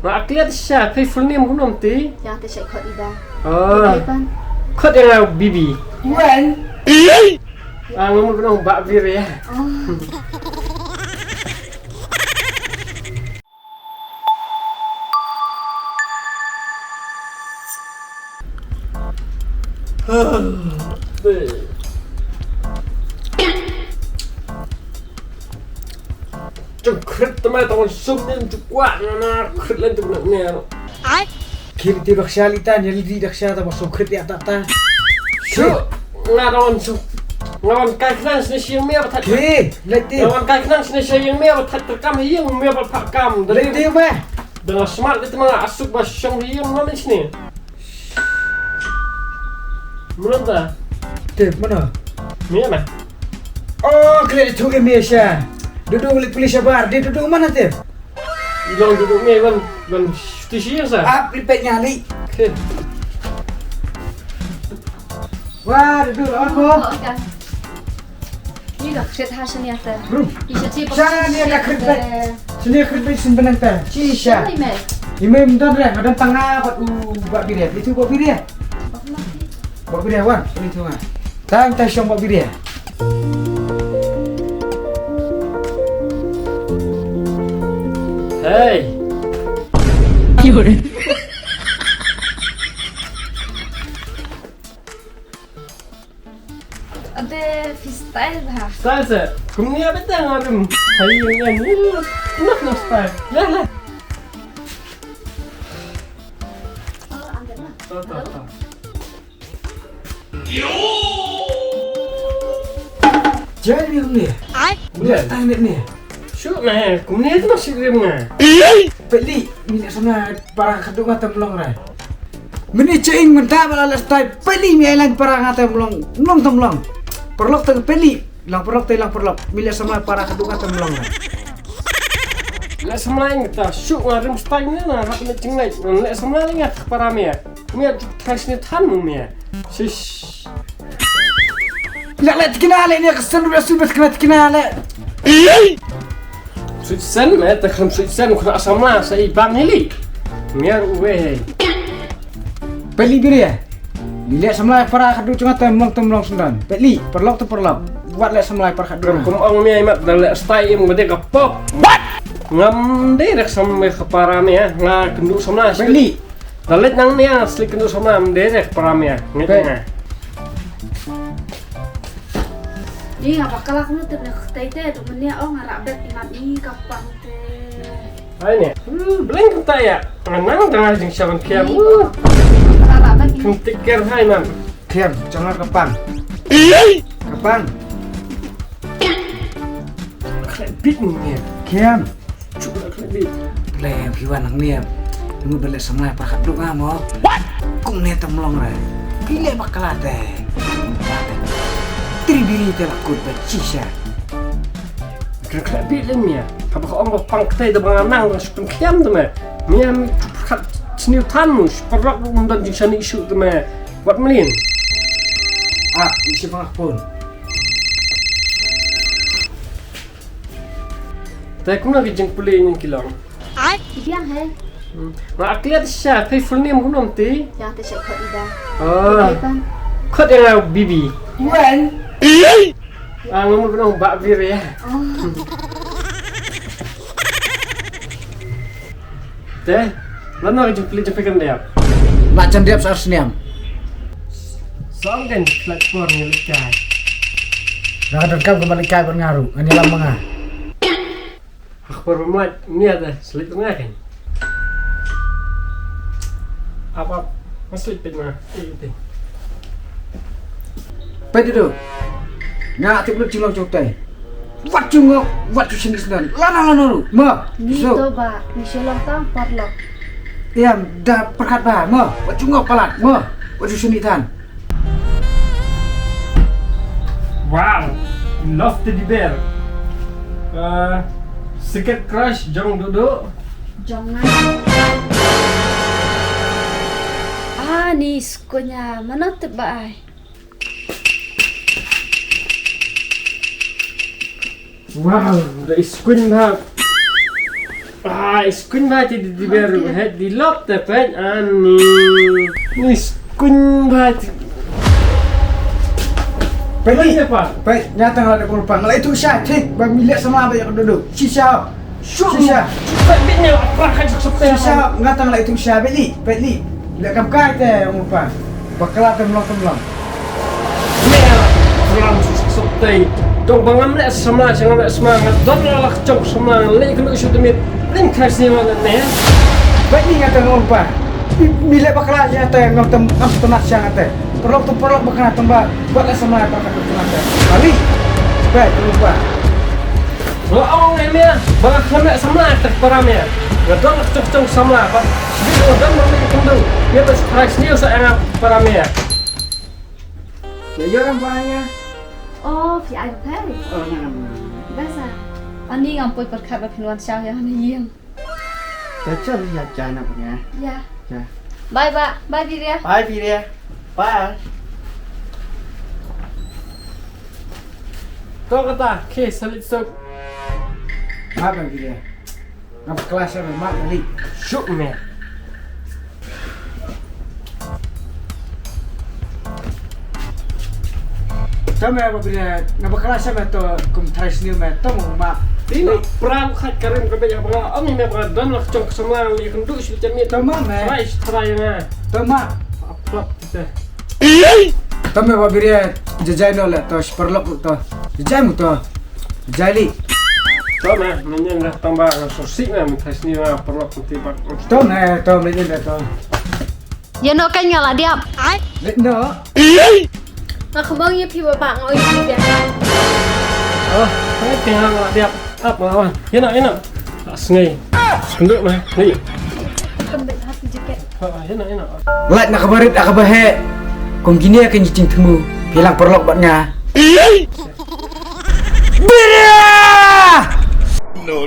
Mak lihat siya, kay full name ko nom ti. Yang te kod iba. Oh. Kod yang bibi. Wan. Ngomong ko nang bakbir ya. Chúng khrit tama tawon sum nin tukwa na khrit len tu nak ne. Ai? Kiri ti raksyalita ni di raksyata masuk khrit ya tata. Shu ngaron su. Ngaron kai knan sne siang me bat. Ke, leti. Ngaron kai knan sne siang me bat terkam hiang me bat pakam. Leti apa? Dengan smart itu mah asuk bas syong hiang mana sini. Belum tak? Tep mana? Mana? Oh, kali itu ke Malaysia. Duduk oleh polis sabar. Dia duduk mana Tep? Yang duduk ni kan stasiun sah. Ap lipet nyali. Okay. Wah, duduk aku. Kan. Ni dah kret ha sini ata. Bro. Isa ti Sana ni ada kret. Sini kret simpenan ta. Cisha. Ni me. Ime mentan dah. Ada tangga buat buat biria. Itu buat biria. Buat biria wan. Ini tu ah. Tang ta syong buat biria. Hey. Ada freestyle bah. Style sah. Kumnya betul ngarum. Hari yang ni nak style. Ya lah. Oh, angkat lah. Tak. Jadi ni. Ai? Buat tang ni. Syuk mah. Kumnya itu masih rimah. Peli minyak sana para kadung atau melong rai. Meni cing mentah balala style peli mi ailan para atau melong nong temlong. Perlok teng peli lang perlok minyak sama para kadung atau melong rai. Lek semlain kita syuk ngarum style ni na rak ni cing lai. Lek semlain ngat para mia. Mia kasih tan mia. Shish. La kenal ni kesan udah sudah kenal. Suitsen mah tak kan suitsen kena sama saya bang hili. Mia uwe. Peli biria. Minyak sama para kadung cuma temlong sundan. Peli perlok. Buat lek sama para kadung. Kum ong mia mat dalek style yang gede kapop. Ngam derek sama para mia nga kenduk sama. Peli. Dalek nang ni asli kenduk sama derek para mia. Ngitnya. Ni apa kalau aku nutup nak tete tu menia oh ngarak bet ingat ni kapang te. Hai ni. Beleng kita ya. Nang tengah jeng siapan kiam. Ngarak bet ni. Kentik ker hai man. Kiam jangan kepang. Kepang. Klebit ni. Kiam. Cuba klebit. Lem kiwan nang niam. Ngu balik sama para kadung amo. What? Kung ni temlong rai. Gile bakalate. Tribiri telakut bercisha. Klebit ni ya. Apa kau orang pang kita itu menganang rasuk kiam tu mah. Mia kat seni tanmus. Perlu undan jeng seni isu tu mah. Buat melin. Ah, isi pangapun. Tak kuna ke jeng pulih ni kilang. Ai? Biang he. Mak lihat siya, kay full name ko nom ti. Yang te kod iba. Oh. Kan. Kod yang bibi. Wan. Ngomong ko nang bakbir ya. Teh, lano ka jeng pulih jeng dia. Macam dia besar seniam. Soal kan platform ni lekai. Nak rekam kembali kai pengaruh. Ini lama ngah. Aku bermuat ni ada selit tengah kan. Apa masih pit mah? Itu. Pet itu. Nak tip lu cilok cotai. Wat cungok, wat tu sini sedan. Lana lu. Ma. Ni So, to ba. Ni selong tang parlok. yang dah perkat bah. Ma. Wat cungok palat. Ma. Wat tu sini tan. Wow, love teddy bear. Sikit crush jong duduk. Jangan. Ah, ni skonya. Mana tebai? Wow, the screen ha. Skun baca di baru head di lock tepet ani. Ni skun baca. Peli apa? Baik, nyata kalau ada korban. Kalau itu Syah, milik sama apa yang duduk. Sisa. Sisa. Tapi apa kan sesuatu Sisa, ngata kalau itu Syah beli. Lihat kam kait umpan. Bakal temlong. Orang sesuatu. Dong bangam le semangat, jangan semangat. Don lah cok semangat. Le kalau isu demi ringkas ni mana ni? Baik ni ngata umpan. Milik bakal nyata yang ngam temat Syah ngata. Perlu bakal tambah buatlah semangat bakal temat. Kali. Baik, umpan. Orang ni bangam kena semangat terperamnya. Don lah cok semangat. Bila don mereka kendu. Dia tu stress ni usah yang peramnya. Ya orang banyak. Oh, phi ai thế. Oh, nam. Biasa. อันนี้งามปุยเปิดขายแบบพินวันเช้าอย่างนี้เยี่ยม Cocok ya jana punya. ya Ya. บายบายพี่เรีย Bye, Piria. Bye. Kau kata, ke salit sok Apa Piria? Ngapa kelas sama mak kali? syuk me. Tama apa Piria? Ngapa kelas sama to kum trais ni me to mau mak. Tino perang khat karim ke banyak bang. Ami me bang don lah cok semang li kendu syuk jamit. Tama me. Try na. Tama. Apa kita? Tama apa Piria? Jajai no lah to perlok to. Jajai mu to. Jajai. Kau mah menyen dah tambah sosik mah mitas ni mah perlu kutipak. Tama to me ni to. อย่าโนกันอย่างละเดียบ Let no. เราเขาบอกยี่พี่ว่าปากเอาอีกเดียว Oh, ini tinggal dia apa lawan? Enak. Sengai. Kenduk mah. Ni. เป็นแบบฮัตติจิเกต Enak. Let nak kabarit nak kabahe. Kum gini akan jicing temu. Hilang perlok buat nga. Piria! No.